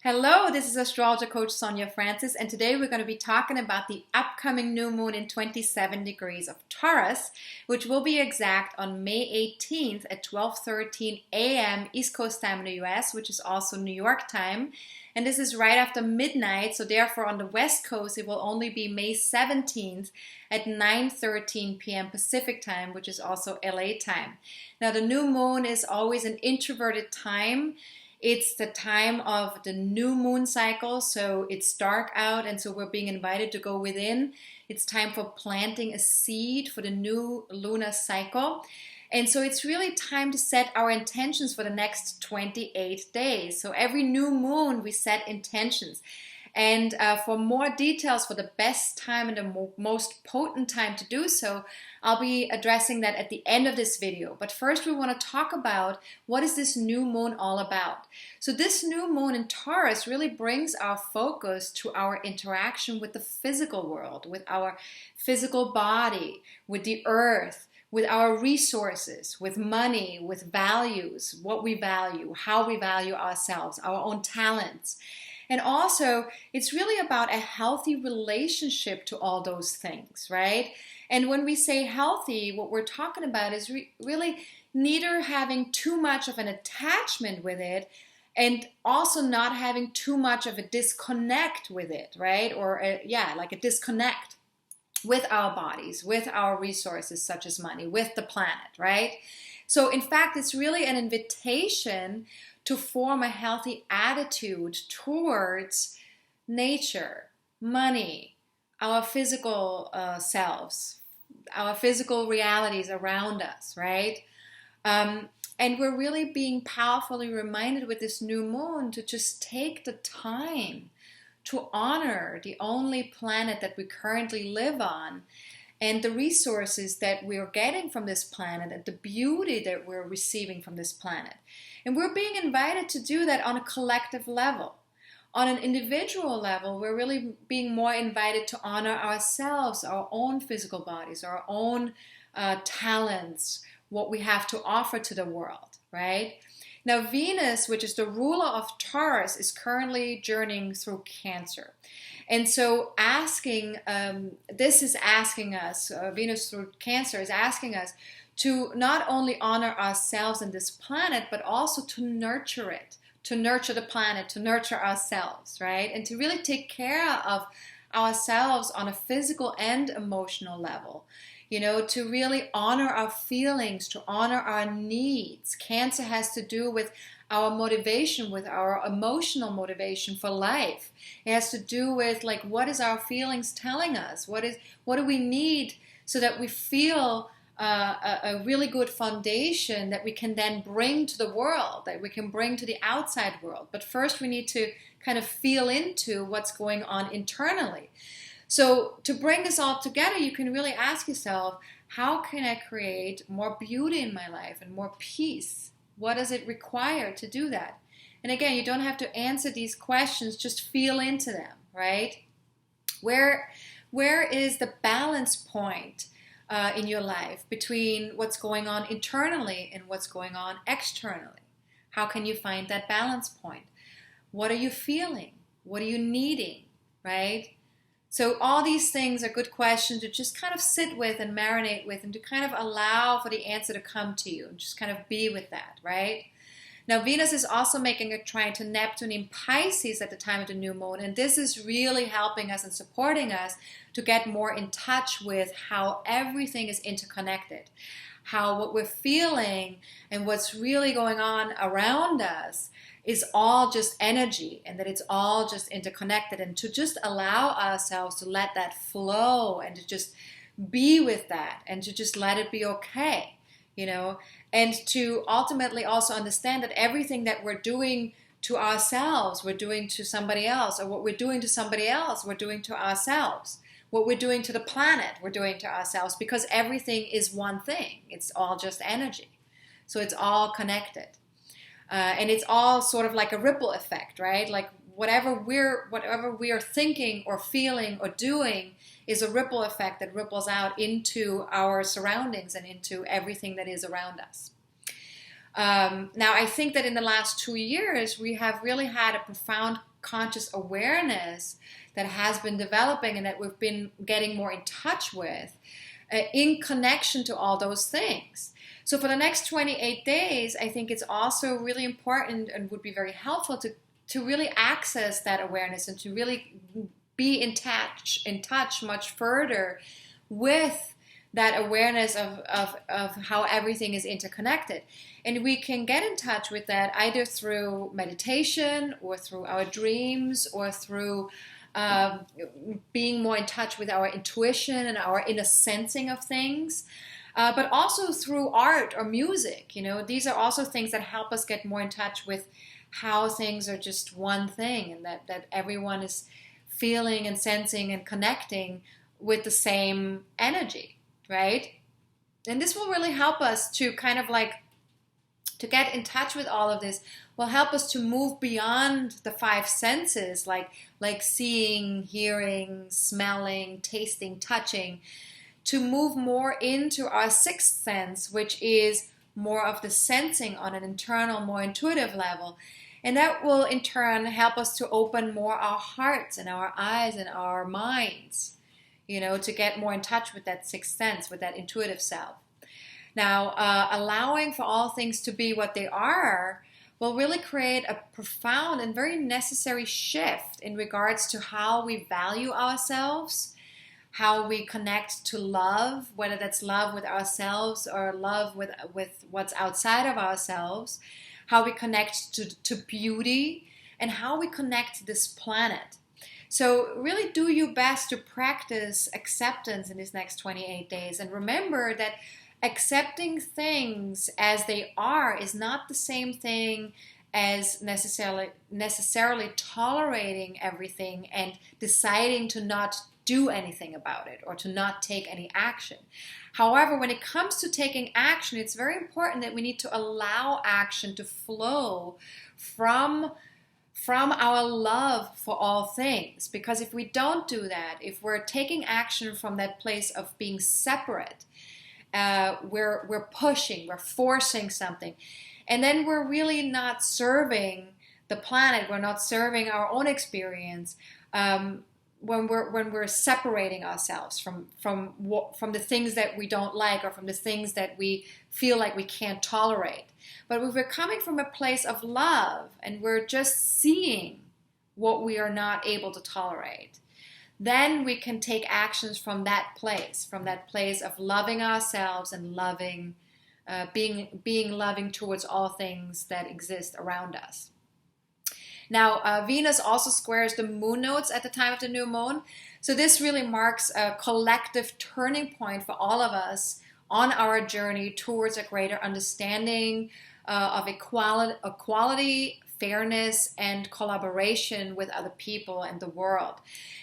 Hello, this is AstrologerCoach Sonja Francis, and today we're going to be talking about the upcoming new moon in 27 degrees of Taurus, which will be exact on May 18th at 12:13 a.m. East Coast time in the US, which is also New York time. And this is right after midnight, so therefore on the West Coast it will only be May 17th at 9:13 p.m. Pacific time, which is also LA time. Now the new moon is always an introverted time. It's the time of the new moon cycle, so it's dark out, and so we're being invited to go within. It's time for planting a seed for the new lunar cycle. And so it's really time to set our intentions for the next 28 days. So every new moon, we set intentions. And for more details for the best time and the most potent time to do so, I'll be addressing that at the end of this video. But first we want to talk about what is this new moon all about. So this new moon in Taurus really brings our focus to our interaction with the physical world, with our physical body, with the earth, with our resources, with money, with values, what we value, how we value ourselves, our own talents. And also, it's really about a healthy relationship to all those things, right? And when we say healthy, what we're talking about is really neither having too much of an attachment with it and also not having too much of a disconnect with it, right? Or like a disconnect with our bodies, with our resources such as money, with the planet, right? So in fact, it's really an invitation to form a healthy attitude towards nature, money, our physical selves, our physical realities around us, right? And we're really being powerfully reminded with this new moon to just take the time to honor the only planet that we currently live on and the resources that we're getting from this planet and the beauty that we're receiving from this planet. And we're being invited to do that on a collective level. On an individual level, we're really being more invited to honor ourselves, our own physical bodies, our own talents, what we have to offer to the world, right? Now, Venus, which is the ruler of Taurus, is currently journeying through Cancer. And so this is asking us, Venus through Cancer is asking us to not only honor ourselves and this planet, but also to nurture it, to nurture the planet, to nurture ourselves, right? And to really take care of ourselves on a physical and emotional level. You know, to really honor our feelings, to honor our needs. Cancer has to do with our motivation, with our emotional motivation for life. It has to do with like, what is our feelings telling us? What do we need so that we feel a really good foundation that we can then bring to the world, that we can bring to the outside world. But first we need to kind of feel into what's going on internally. So to bring this all together, you can really ask yourself, how can I create more beauty in my life and more peace? What does it require to do that? And again, you don't have to answer these questions, just feel into them, right? Where is the balance point in your life between what's going on internally and what's going on externally? How can you find that balance point? What are you feeling? What are you needing, right? So all these things are good questions to just kind of sit with and marinate with and to kind of allow for the answer to come to you and just kind of be with that, right? Now, Venus is also making a trine to Neptune in Pisces at the time of the new moon, and this is really helping us and supporting us to get more in touch with how everything is interconnected, how what we're feeling and what's really going on around us is all just energy and that it's all just interconnected, and to just allow ourselves to let that flow and to just be with that and to just let it be okay, you know, and to ultimately also understand that everything that we're doing to ourselves, we're doing to somebody else, or what we're doing to somebody else, we're doing to ourselves. What we're doing to the planet, we're doing to ourselves, because everything is one thing. It's all just energy. So it's all connected. And it's all sort of like a ripple effect, right? Like whatever we are thinking or feeling or doing is a ripple effect that ripples out into our surroundings and into everything that is around us. Now, I think that in the last 2 years, we have really had a profound conscious awareness that has been developing and that we've been getting more in touch with in connection to all those things. So for the next 28 days, I think it's also really important and would be very helpful to really access that awareness and to really be in touch much further with that awareness of how everything is interconnected. And we can get in touch with that either through meditation or through our dreams or through being more in touch with our intuition and our inner sensing of things. But also through art or music. These are also things that help us get more in touch with how things are just one thing, and that everyone is feeling and sensing and connecting with the same energy, right? And this will really help us to kind of to get in touch with all of this, will help us to move beyond the five senses, like seeing, hearing, smelling, tasting, touching, to move more into our sixth sense, which is more of the sensing on an internal, more intuitive level. And that will in turn help us to open more our hearts and our eyes and our minds, to get more in touch with that sixth sense, with that intuitive self. Now, allowing for all things to be what they are will really create a profound and very necessary shift in regards to how we value ourselves, how we connect to love, whether that's love with ourselves or love with what's outside of ourselves, how we connect to beauty, and how we connect to this planet. So really do your best to practice acceptance in these next 28 days. And remember that accepting things as they are is not the same thing as necessarily tolerating everything and deciding to not do anything about it or to not take any action. However, when it comes to taking action, it's very important that we need to allow action to flow from our love for all things. Because if we don't do that, if we're taking action from that place of being separate, we're pushing, we're forcing something, and then we're really not serving the planet, we're not serving our own experience. When we're separating ourselves from the things that we don't like or from the things that we feel like we can't tolerate. But if we're coming from a place of love and we're just seeing what we are not able to tolerate, then we can take actions from that place of loving ourselves and loving, being loving towards all things that exist around us. Now, Venus also squares the moon nodes at the time of the new moon. So this really marks a collective turning point for all of us on our journey towards a greater understanding of equality, fairness, and collaboration with other people and the world.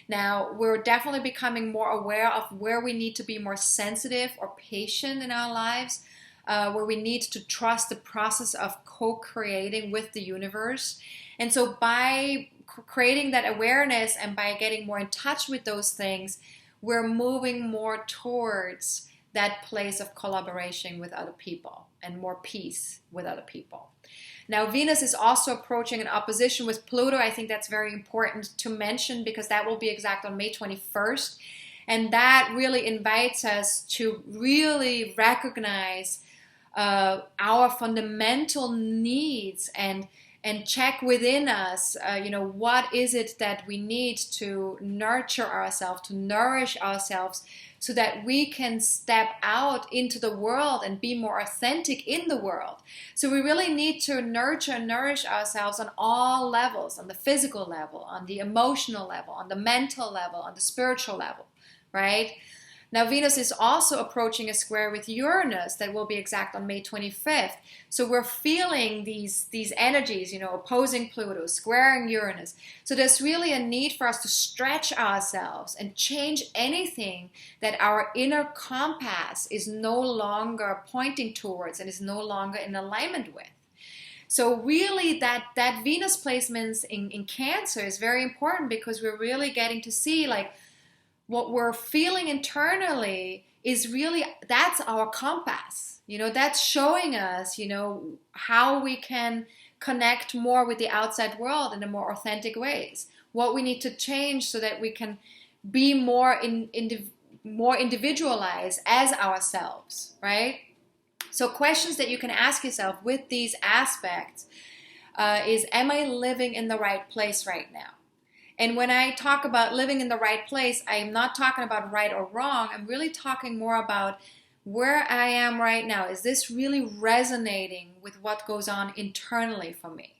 Now, we're definitely becoming more aware of where we need to be more sensitive or patient in our lives, where we need to trust the process of co-creating with the universe. And so by creating that awareness and by getting more in touch with those things, we're moving more towards that place of collaboration with other people and more peace with other people. Now, Venus is also approaching an opposition with Pluto. I think that's very important to mention because that will be exact on May 21st. And that really invites us to really recognize our fundamental needs and check within us, what is it that we need to nurture ourselves, to nourish ourselves, so that we can step out into the world and be more authentic in the world. So we really need to nurture and nourish ourselves on all levels, on the physical level, on the emotional level, on the mental level, on the spiritual level, right? Now, Venus is also approaching a square with Uranus that will be exact on May 25th. So we're feeling these energies, opposing Pluto, squaring Uranus. So there's really a need for us to stretch ourselves and change anything that our inner compass is no longer pointing towards and is no longer in alignment with. So really that Venus placements in Cancer is very important because we're really getting to see what we're feeling internally is really, that's our compass. That's showing us, how we can connect more with the outside world in a more authentic ways. What we need to change so that we can be more more individualized as ourselves, right? So questions that you can ask yourself with these aspects is, am I living in the right place right now? And when I talk about living in the right place, I'm not talking about right or wrong. I'm really talking more about where I am right now. Is this really resonating with what goes on internally for me?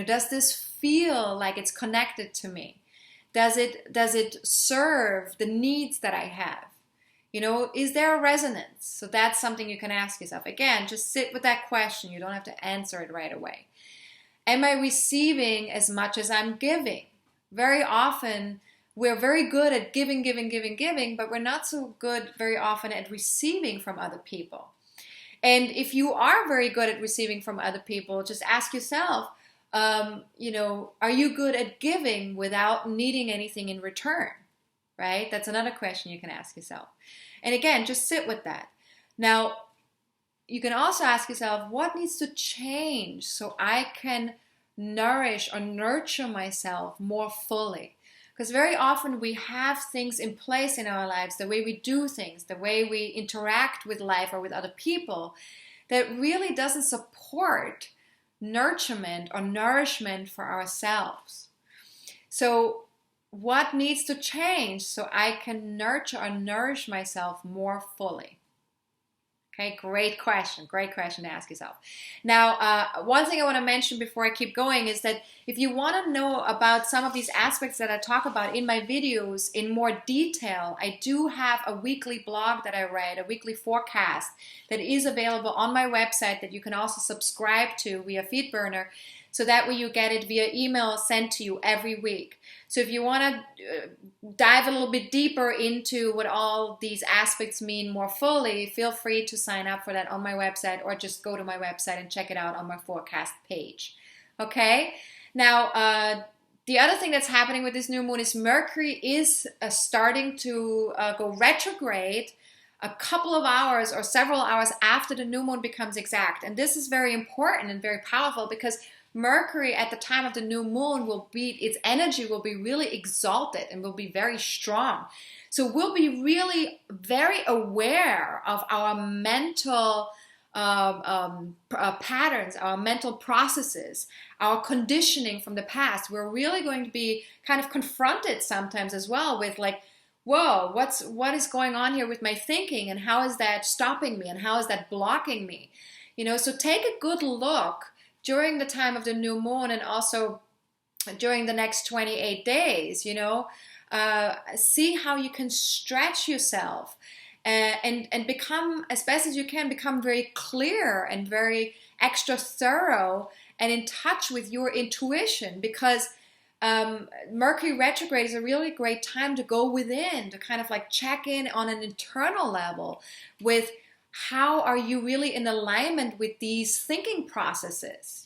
Does this feel like it's connected to me? Does it serve the needs that I have? Is there a resonance? So that's something you can ask yourself. Again, just sit with that question. You don't have to answer it right away. Am I receiving as much as I'm giving? Very often, we're very good at giving, but we're not so good very often at receiving from other people. And if you are very good at receiving from other people, just ask yourself, are you good at giving without needing anything in return? Right? That's another question you can ask yourself. And again, just sit with that. Now, you can also ask yourself, what needs to change so I can nourish or nurture myself more fully? Because very often we have things in place in our lives, the way we do things, the way we interact with life or with other people, that really doesn't support nurturement or nourishment for ourselves. So what needs to change so I can nurture or nourish myself more fully? Okay, great question to ask yourself. Now, one thing I want to mention before I keep going is that if you want to know about some of these aspects that I talk about in my videos in more detail, I do have a weekly blog that I write, a weekly forecast that is available on my website that you can also subscribe to via FeedBurner. So that way you get it via email sent to you every week. So if you want to dive a little bit deeper into what all these aspects mean more fully, feel free to sign up for that on my website, or just go to my website and check it out on my forecast page. Okay? Now, the other thing that's happening with this new moon is Mercury is starting to go retrograde a couple of hours or several hours after the new moon becomes exact. And this is very important and very powerful because Mercury at the time of the new moon its energy will be really exalted and will be very strong. So we'll be really very aware of our mental patterns, our mental processes, our conditioning from the past. We're really going to be kind of confronted sometimes as well with like, whoa, what is going on here with my thinking, and how is that stopping me, and how is that blocking me? So take a good look during the time of the new moon, and also during the next 28 days, see how you can stretch yourself and become, as best as you can, become very clear and very extra thorough and in touch with your intuition, because Mercury retrograde is a really great time to go within, to kind of like check in on an internal level with how are you really in alignment with these thinking processes,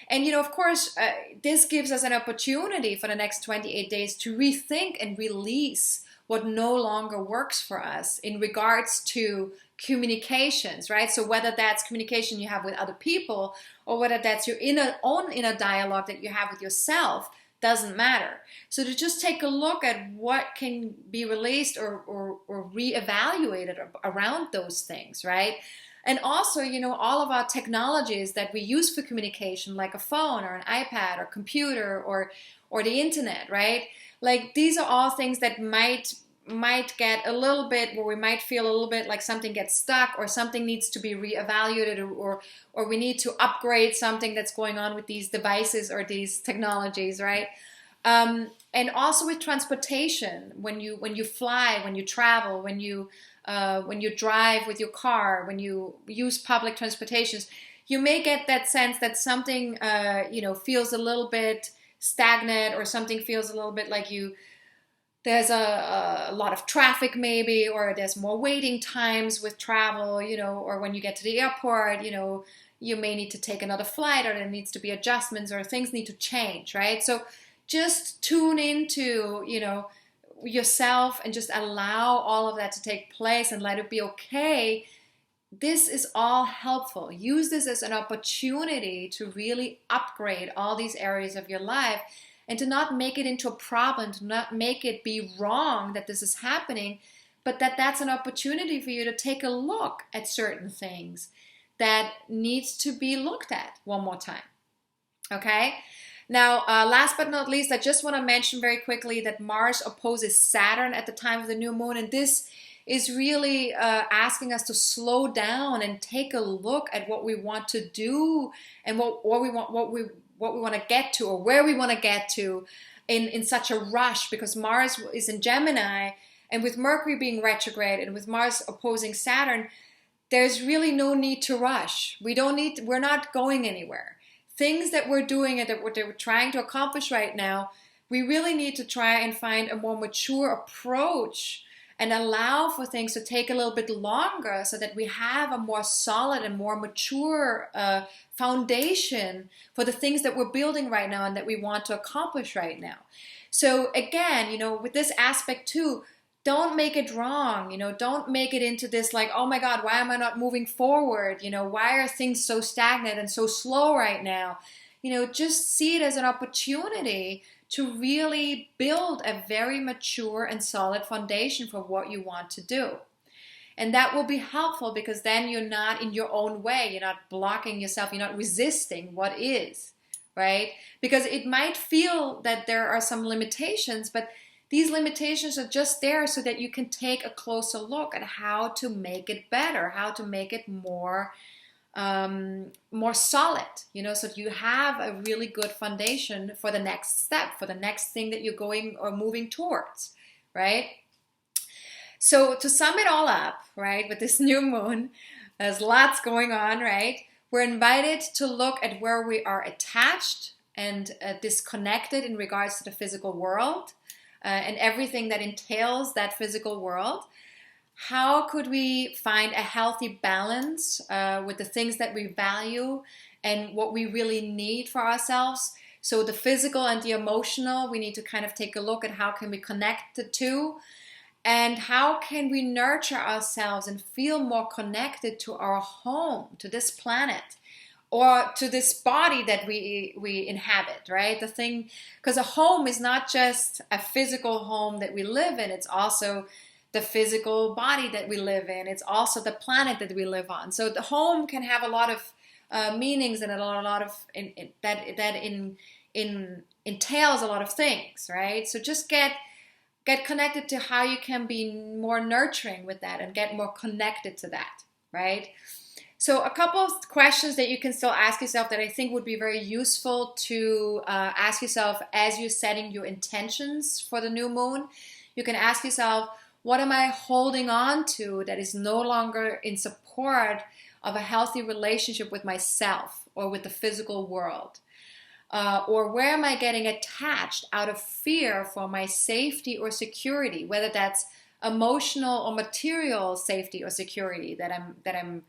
And, of course, this gives us an opportunity for the next 28 days to rethink and release what no longer works for us in regards to communications, right? So whether that's communication you have with other people, or whether that's your own inner dialogue that you have with yourself, doesn't matter. So to just take a look at what can be released or reevaluated around those things, right? And also, all of our technologies that we use for communication, like a phone or an iPad or computer or the internet, right? Like these are all things that might get a little bit, where we might feel a little bit like something gets stuck, or something needs to be reevaluated, or we need to upgrade something that's going on with these devices or these technologies, right? And also with transportation, when you fly, when you travel, when you drive with your car, when you use public transportations, you may get that sense that something feels a little bit stagnant, or something feels a little bit like there's a lot of traffic maybe, or there's more waiting times with travel, or when you get to the airport, you may need to take another flight, or there needs to be adjustments, or things need to change, right? So just tune into, yourself, and just allow all of that to take place, and let it be okay this is all helpful. Use this as an opportunity to really upgrade all these areas of your life and to not make it into a problem, to not make it be wrong that this is happening, but that's an opportunity for you to take a look at certain things that needs to be looked at one more time. Okay? Now, last but not least, I just want to mention very quickly that Mars opposes Saturn at the time of the new moon, and this is really asking us to slow down and take a look at what we want to do and what we want to get to, or where we want to get to in such a rush, because Mars is in Gemini, and with Mercury being retrograde and with Mars opposing Saturn, there's really no need to rush. We're not going anywhere. Things that we're doing and that we're trying to accomplish right now, we really need to try and find a more mature approach and allow for things to take a little bit longer so that we have a more solid and more mature foundation for the things that we're building right now and that we want to accomplish right now. So again, with this aspect too, don't make it wrong. Don't make it into this like, oh my God, why am I not moving forward? Why are things so stagnant and so slow right now? Just see it as an opportunity to really build a very mature and solid foundation for what you want to do. And that will be helpful because then you're not in your own way. You're not blocking yourself. You're not resisting what is, right? Because it might feel that there are some limitations, but these limitations are just there so that you can take a closer look at how to make it better, how to make it more solid, so that you have a really good foundation for the next step, for the next thing that you're going or moving towards, right? So to sum it all up, right, with this new moon, there's lots going on, right? We're invited to look at where we are attached and disconnected in regards to the physical world and everything that entails that physical world. How could we find a healthy balance with the things that we value and what we really need for ourselves? So the physical and the emotional, we need to kind of take a look at how can we connect the two, and how can we nurture ourselves and feel more connected to our home, to this planet, or to this body that we inhabit, right? The thing, because a home is not just a physical home that we live in, it's also the physical body that we live in. It's also the planet that we live on. So the home can have a lot of meanings and a lot of entails a lot of things, right? So just get connected to how you can be more nurturing with that and get more connected to that, right? So a couple of questions that you can still ask yourself that I think would be very useful to ask yourself as you're setting your intentions for the new moon. You can ask yourself, what am I holding on to that is no longer in support of a healthy relationship with myself or with the physical world? Or where am I getting attached out of fear for my safety or security, whether that's emotional or material safety or security that I'm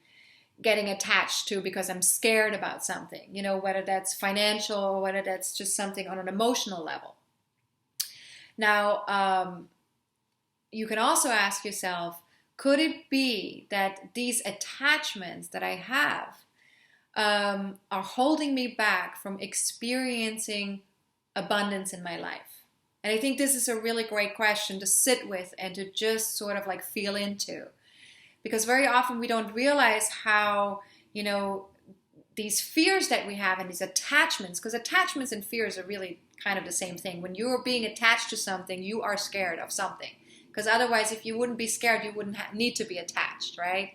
getting attached to because I'm scared about something, whether that's financial or whether that's just something on an emotional level. Now, you can also ask yourself, could it be that these attachments that I have are holding me back from experiencing abundance in my life? And I think this is a really great question to sit with and to just sort of like feel into. Because very often we don't realize how, these fears that we have and these attachments, because attachments and fears are really kind of the same thing. When you're being attached to something, you are scared of something. Because otherwise, if you wouldn't be scared, you wouldn't need to be attached, right?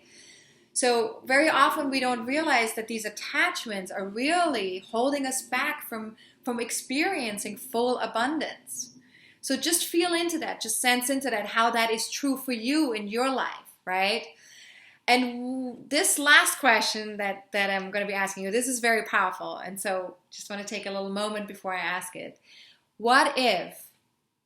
So very often we don't realize that these attachments are really holding us back from experiencing full abundance. So just feel into that, just sense into that, how that is true for you in your life, right? And this last question that I'm going to be asking you, this is very powerful. And so just want to take a little moment before I ask it. What if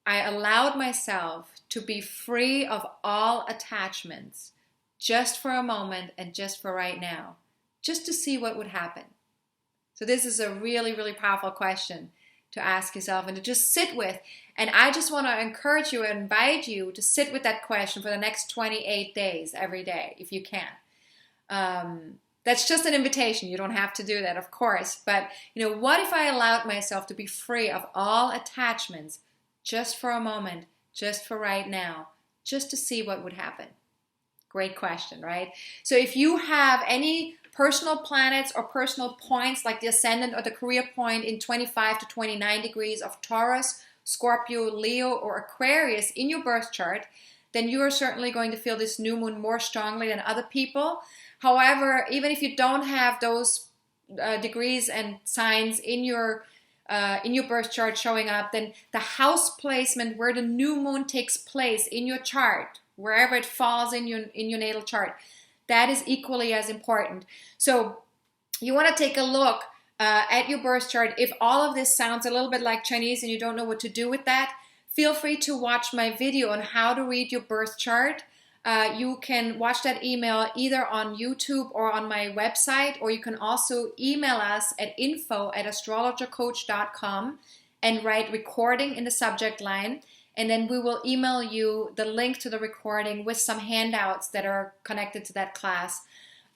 I allowed myself to be free of all attachments just for a moment and just for right now, just to see what would happen? So this is a really, really powerful question to ask yourself and to just sit with. And I just want to encourage you and invite you to sit with that question for the next 28 days every day, if you can. That's just an invitation. You don't have to do that, of course. But, what if I allowed myself to be free of all attachments just for a moment, just for right now, just to see what would happen? Great question, right? So if you have any personal planets or personal points like the ascendant or the career point in 25 to 29 degrees of Taurus, Scorpio, Leo, or Aquarius in your birth chart, then you are certainly going to feel this new moon more strongly than other people. However, even if you don't have those degrees and signs in your birth chart showing up, then the house placement where the new moon takes place in your chart, wherever it falls in your natal chart, that is equally as important. So you want to take a look at your birth chart. If all of this sounds a little bit like Chinese and you don't know what to do with that, feel free to watch my video on how to read your birth chart. You can watch that email either on YouTube or on my website, or you can also email us at info@astrologercoach.com and write recording in the subject line. And then we will email you the link to the recording with some handouts that are connected to that class.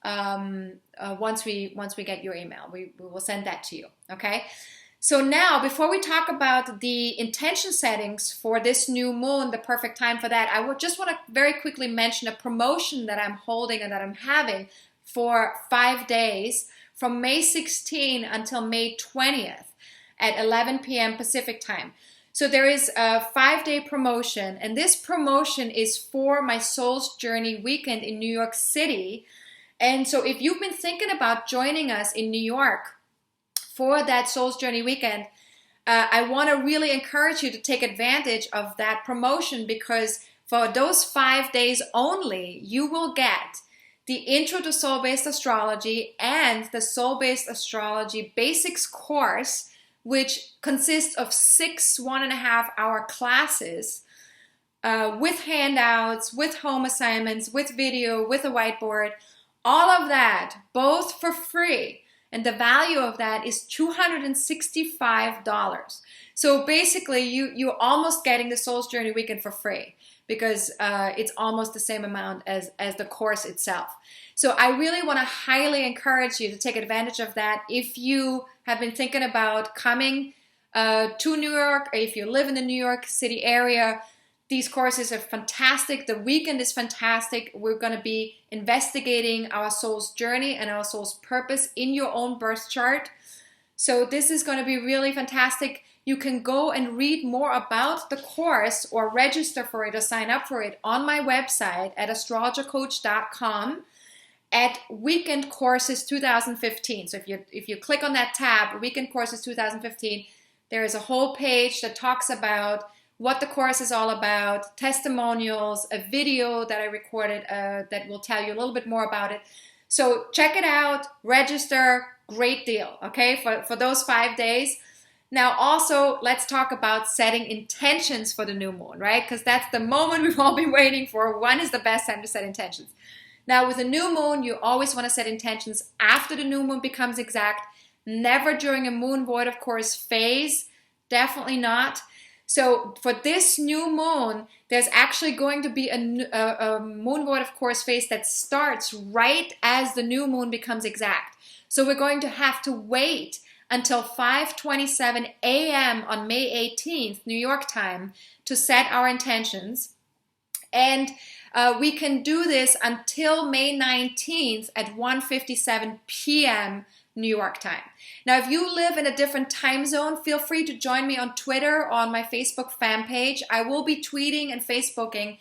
Once we get your email, we will send that to you. Okay. So now, before we talk about the intention settings for this new moon, the perfect time for that, I would just want to very quickly mention a promotion that I'm holding and that I'm having for 5 days from May 16 until May 20th at 11 p.m. Pacific time. So there is a 5-day promotion, and this promotion is for my Soul's Journey weekend in New York City. And so if you've been thinking about joining us in New York for that Soul's Journey weekend, I want to really encourage you to take advantage of that promotion, because for those 5 days only, you will get the Intro to Soul-Based Astrology and the Soul-Based Astrology Basics course, which consists of 6 1.5-hour classes with handouts, with home assignments, with video, with a whiteboard, all of that, both for free. And the value of that is $265. So basically, you're almost getting the Soul's Journey weekend for free, because it's almost the same amount as the course itself. So I really want to highly encourage you to take advantage of that. If you have been thinking about coming to New York, or if you live in the New York City area, these courses are fantastic. The weekend is fantastic. We're going to be investigating our soul's journey and our soul's purpose in your own birth chart. So this is going to be really fantastic. You can go and read more about the course or register for it or sign up for it on my website at AstrologerCoach.com at Weekend Courses 2015. So if you click on that tab, Weekend Courses 2015, there is a whole page that talks about what the course is all about, testimonials, a video that I recorded that will tell you a little bit more about it. So check it out, register, great deal, okay, for those 5 days. Now also, let's talk about setting intentions for the new moon, right? Because that's the moment we've all been waiting for. When is the best time to set intentions? Now with the new moon, you always want to set intentions after the new moon becomes exact, never during a moon void of course phase, definitely not. So for this new moon, there's actually going to be a moon void of course phase that starts right as the new moon becomes exact. So we're going to have to wait until 5:27 a.m. on May 18th, New York time, to set our intentions. And we can do this until May 19th at 1:57 p.m. New York time. Now, if you live in a different time zone, feel free to join me on Twitter or on my Facebook fan page. I will be tweeting and Facebooking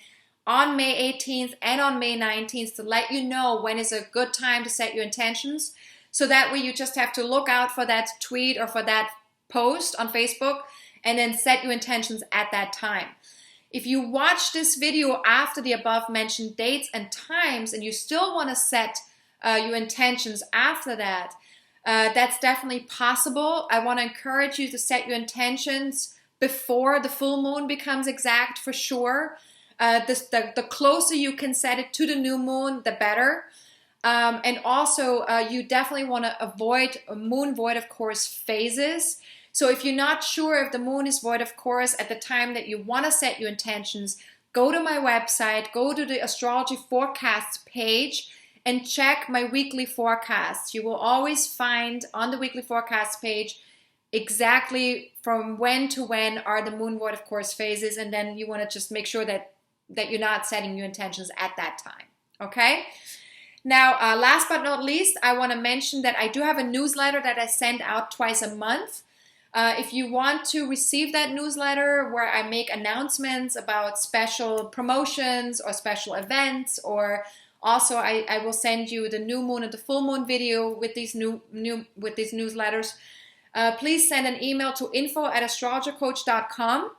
on May 18th and on May 19th to let you know when is a good time to set your intentions. So that way you just have to look out for that tweet or for that post on Facebook and then set your intentions at that time. If you watch this video after the above mentioned dates and times and you still want to set your intentions after that, that's definitely possible. I want to encourage you to set your intentions before the full moon becomes exact for sure. The closer you can set it to the new moon, the better. And also, you definitely want to avoid a moon void of course phases. So if you're not sure if the moon is void of course at the time that you want to set your intentions, go to my website, go to the astrology forecasts page, and check my weekly forecasts. You will always find on the weekly forecast page exactly from when to when are the moon void of course phases, and then you want to just make sure that you're not setting new intentions at that time. Okay? Now, last but not least, I want to mention that I do have a newsletter that I send out twice a month. If you want to receive that newsletter where I make announcements about special promotions or special events, or also I will send you the new moon and the full moon video with these with these newsletters, please send an email to info@astrologercoach.com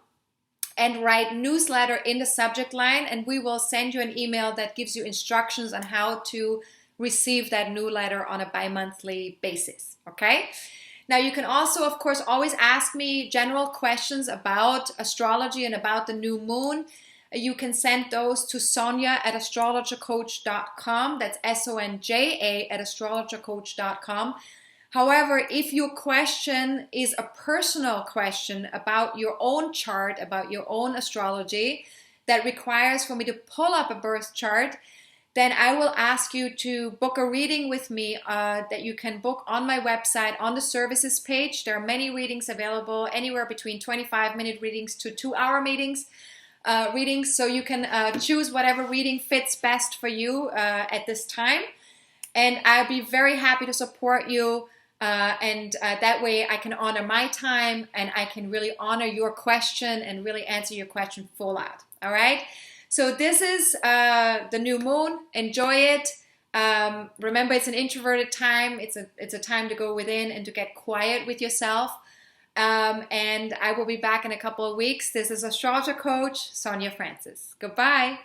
and write newsletter in the subject line, and we will send you an email that gives you instructions on how to receive that newsletter on a bi-monthly basis. Okay? Now, you can also, of course, always ask me general questions about astrology and about the new moon. You can send those to Sonja@astrologercoach.com. That's SONJA@astrologercoach.com. However, if your question is a personal question about your own chart, about your own astrology, that requires for me to pull up a birth chart, then I will ask you to book a reading with me that you can book on my website on the services page. There are many readings available, anywhere between 25-minute readings to 2-hour readings. So you can choose whatever reading fits best for you at this time. And I'll be very happy to support you. That way I can honor my time and I can really honor your question and really answer your question full out. All right? So this is the new moon. Enjoy it. Remember, it's an introverted time. It's a time to go within and to get quiet with yourself. And I will be back in a couple of weeks. This is Astrologer Coach Sonja Francis. Goodbye.